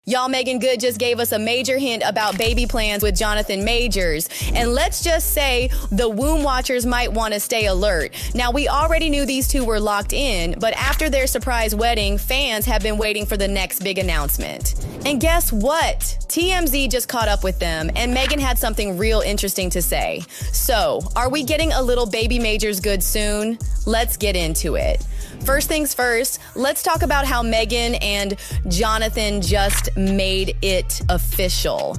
Y'all, Meagan Good just gave us a major hint about baby plans with Jonathan Majors. And let's just say the womb watchers might want to stay alert. Now, we already knew these two were locked in, but after their surprise wedding, fans have been waiting for the next big announcement. And guess what? TMZ just caught up with them, and Meagan had something real interesting to say. So, are we getting a little baby Majors Good soon? Let's get into it. First things first, let's talk about how Meagan and Jonathan just made it official.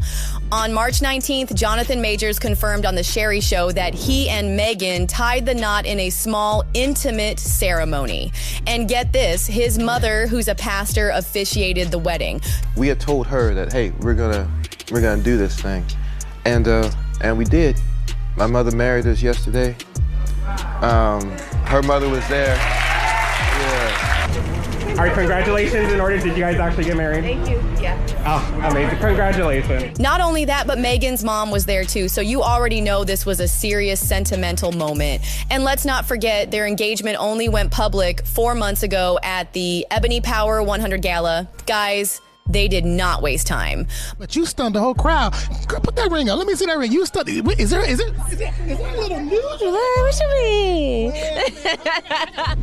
On March 19th, Jonathan Majors confirmed on The Sherry Show that he and Meagan tied the knot in a small, intimate ceremony. And get this, his mother, who's a pastor, officiated the wedding. We had told her that, hey, we're gonna do this thing, and we did. My mother married us yesterday. Her mother was there. All right, congratulations. In order, did you guys actually get married? Thank you. Yeah. Oh, amazing. Congratulations. Not only that, but Meagan's mom was there too, so you already know this was a serious sentimental moment. And let's not forget, their engagement only went public 4 months ago at the Ebony Power 100 Gala. Guys, they did not waste time. But you stunned the whole crowd. Girl, put that ring on. Let me see that ring. You stunned. Wait, is that a little news? What you mean?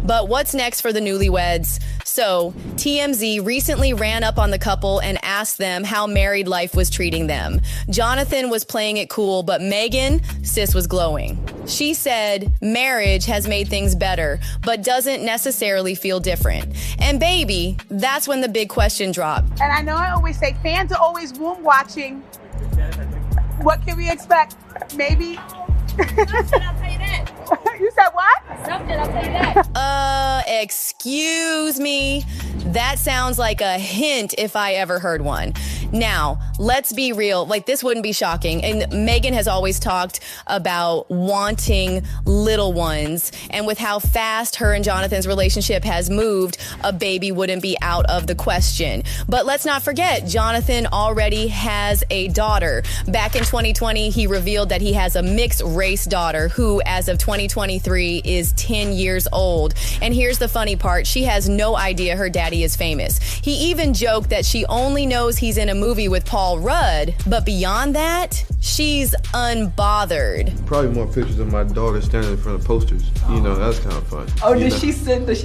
But what's next for the newlyweds? So, TMZ recently ran up on the couple and asked them how married life was treating them. Jonathan was playing it cool, but Meagan, sis, was glowing. She said, marriage has made things better, but doesn't necessarily feel different. And baby, that's when the big question dropped. And I know I always say fans are always womb watching. What can we expect? Maybe. Something, I'll tell you that. You said what? Something, I'll tell you that. Excuse me. That sounds like a hint if I ever heard one. Now, let's be real. Like, this wouldn't be shocking. And Meagan has always talked about wanting little ones. And with how fast her and Jonathan's relationship has moved, a baby wouldn't be out of the question. But let's not forget, Jonathan already has a daughter. Back in 2020, he revealed that he has a mixed race daughter who, as of 2023, is 10 years old. And here's the funny part. She has no idea her daddy is famous. He even joked that she only knows he's in a movie with Paul Rudd, but beyond that, she's unbothered. Probably more pictures of my daughter standing in front of posters. You know, that's kind of fun. Oh, does she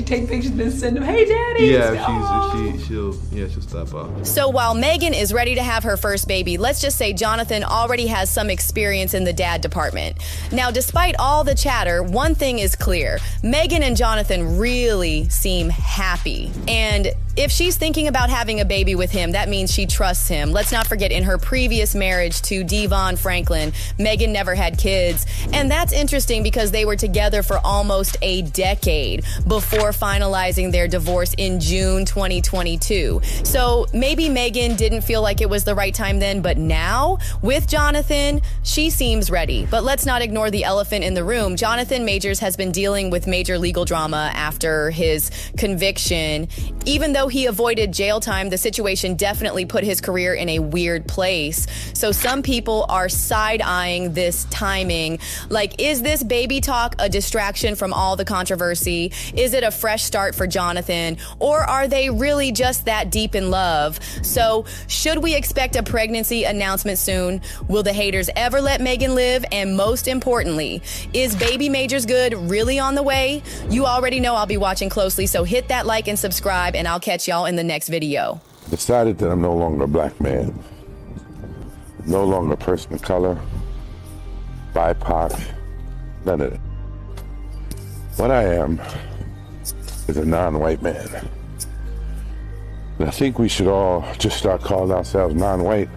take pictures and then send them, hey daddy? Yeah, she'll stop off. So while Meagan is ready to have her first baby, let's just say Jonathan already has some experience in the dad department. Now, despite all the chatter, one thing is clear. Meagan and Jonathan really seem happy. And if she's thinking about having a baby with him, that means she trusts him. Let's not forget, in her previous marriage to Devon Franklin, Meagan never had kids. And that's interesting because they were together for almost a decade before finalizing their divorce in June 2022. So maybe Meagan didn't feel like it was the right time then, but now, with Jonathan, she seems ready. But let's not ignore the elephant in the room. Jonathan Majors has been dealing with major legal drama after his conviction. Even though he avoided jail time, the situation definitely put his career in a weird place. So some people are side-eyeing this timing. Like, is this baby talk a distraction from all the controversy? Is it a fresh start for Jonathan? Or are they really just that deep in love? So should we expect a pregnancy announcement soon? Will the haters ever let Meagan live? And most importantly, is baby Majors Good really on the way? You already know I'll be watching closely, so hit that like and subscribe, and I'll catch y'all in the next video. Decided that I'm no longer a black man, no longer a person of color, BIPOC, none of it. What I am is a non-white man. And I think we should all just start calling ourselves non-white.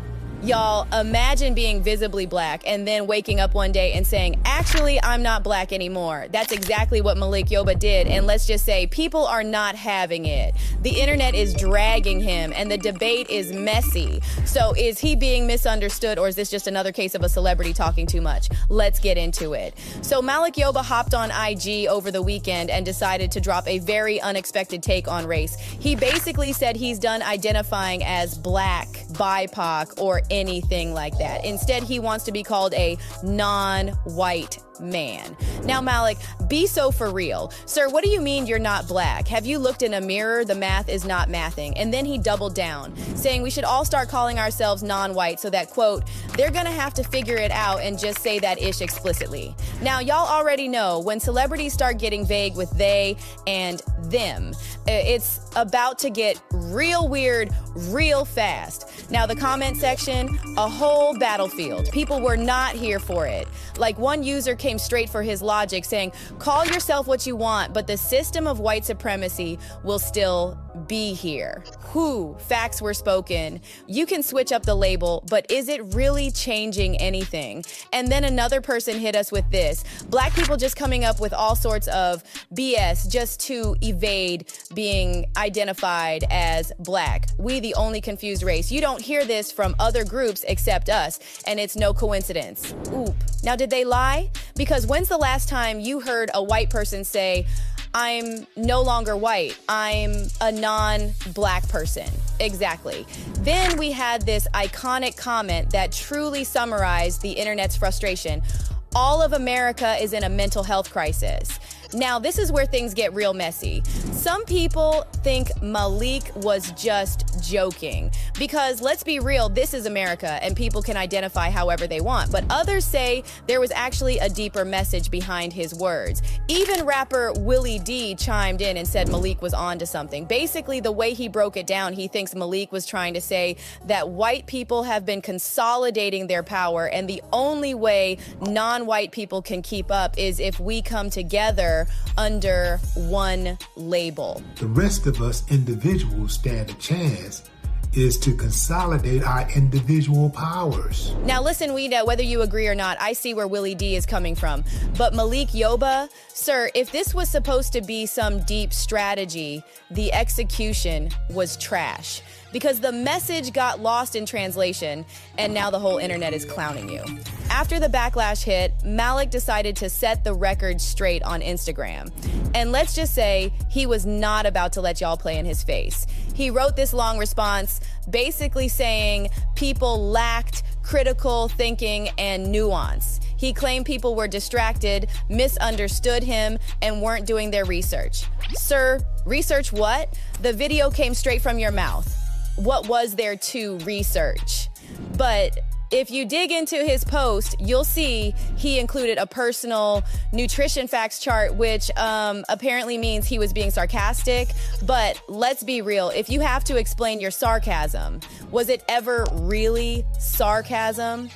Y'all, imagine being visibly black and then waking up one day and saying, actually, I'm not black anymore. That's exactly what Malik Yoba did. And let's just say people are not having it. The internet is dragging him and the debate is messy. So is he being misunderstood, or is this just another case of a celebrity talking too much? Let's get into it. So Malik Yoba hopped on IG over the weekend and decided to drop a very unexpected take on race. He basically said he's done identifying as black, BIPOC, or anything like that. Instead, he wants to be called a non-white man. Now, Malik, be so for real. Sir, what do you mean you're not black? Have you looked in a mirror? The math is not mathing. And then he doubled down, saying we should all start calling ourselves non-white so that, quote, they're gonna have to figure it out and just say that ish explicitly. Now, y'all already know when celebrities start getting vague with they and them, it's about to get real weird real fast. Now, the comment section, a whole battlefield. People were not here for it. Like, one user came straight for his logic, saying, call yourself what you want, but the system of white supremacy will still be here. Whew, facts were spoken. You can switch up the label, but is it really changing anything? And then another person hit us with this. Black people just coming up with all sorts of BS just to evade being identified as black. We the only confused race. You don't hear this from other groups except us, and it's no coincidence. Oop. Now, did they lie? Because when's the last time you heard a white person say, I'm no longer white, I'm a non-black person? Exactly. Then we had this iconic comment that truly summarized the internet's frustration. All of America is in a mental health crisis. Now, this is where things get real messy. Some people think Malik was just joking because, let's be real, this is America and people can identify however they want. But others say there was actually a deeper message behind his words. Even rapper Willie D chimed in and said Malik was onto something. Basically, the way he broke it down, he thinks Malik was trying to say that white people have been consolidating their power, and the only way non-white people can keep up is if we come together under one label. The rest of us individuals stand a chance is to consolidate our individual powers. Now listen, Weeda, whether you agree or not, I see where Willie D is coming from. But Malik Yoba, sir, if this was supposed to be some deep strategy, the execution was trash. Because the message got lost in translation, and now the whole internet is clowning you. After the backlash hit, Malik decided to set the record straight on Instagram. And let's just say he was not about to let y'all play in his face. He wrote this long response basically saying people lacked critical thinking and nuance. He claimed people were distracted, misunderstood him, and weren't doing their research. Sir, research what? The video came straight from your mouth. What was there to research? But if you dig into his post, you'll see he included a personal nutrition facts chart, which apparently means he was being sarcastic. But let's be real, if you have to explain your sarcasm, was it ever really sarcasm?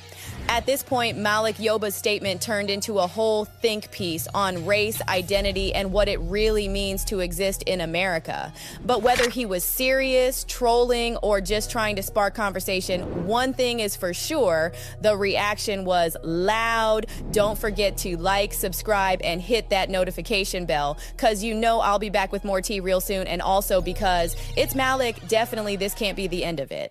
At this point, Malik Yoba's statement turned into a whole think piece on race, identity, and what it really means to exist in America. But whether he was serious, trolling, or just trying to spark conversation, one thing is for sure, the reaction was loud. Don't forget to like, subscribe, and hit that notification bell, because you know I'll be back with more tea real soon, and also because it's Malik, definitely this can't be the end of it.